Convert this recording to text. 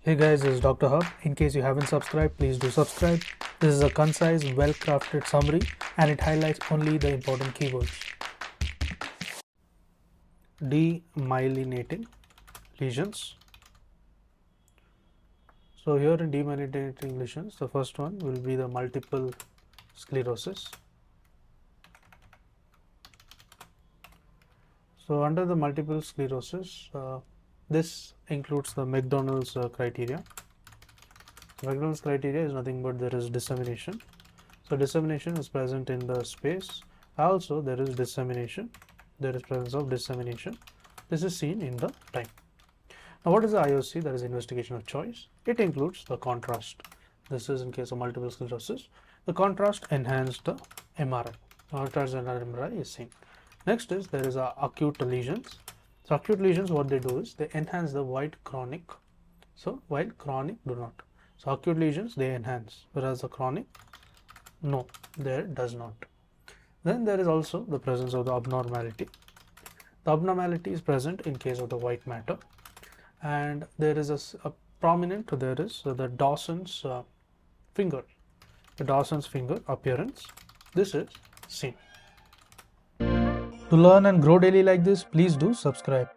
Hey guys, this is Dr. Hub. In case you haven't subscribed, please do subscribe. This is a concise, well-crafted summary and it highlights only the important keywords. Demyelinating lesions. So here in demyelinating lesions, the first one will be the multiple sclerosis. So under the multiple sclerosis, this includes the McDonald's criteria. McDonald's criteria is nothing but there is dissemination. So dissemination is present in the space. Also there is dissemination. There is presence of dissemination. This is seen in the time. Now what is the IOC? That is investigation of choice. It includes the contrast. This is in case of multiple sclerosis. The contrast enhanced the MRI. Contrast and MRI is seen. Next is there is acute lesions. So acute lesions, what they do is they enhance the white chronic. So while chronic do not. So acute lesions they enhance, whereas the chronic no, there does not. Then there is also the presence of the abnormality. The abnormality is present in case of the white matter, and there is a prominent. There is the Dawson's finger. The Dawson's finger appearance. This is seen. To learn and grow daily like this, please do subscribe.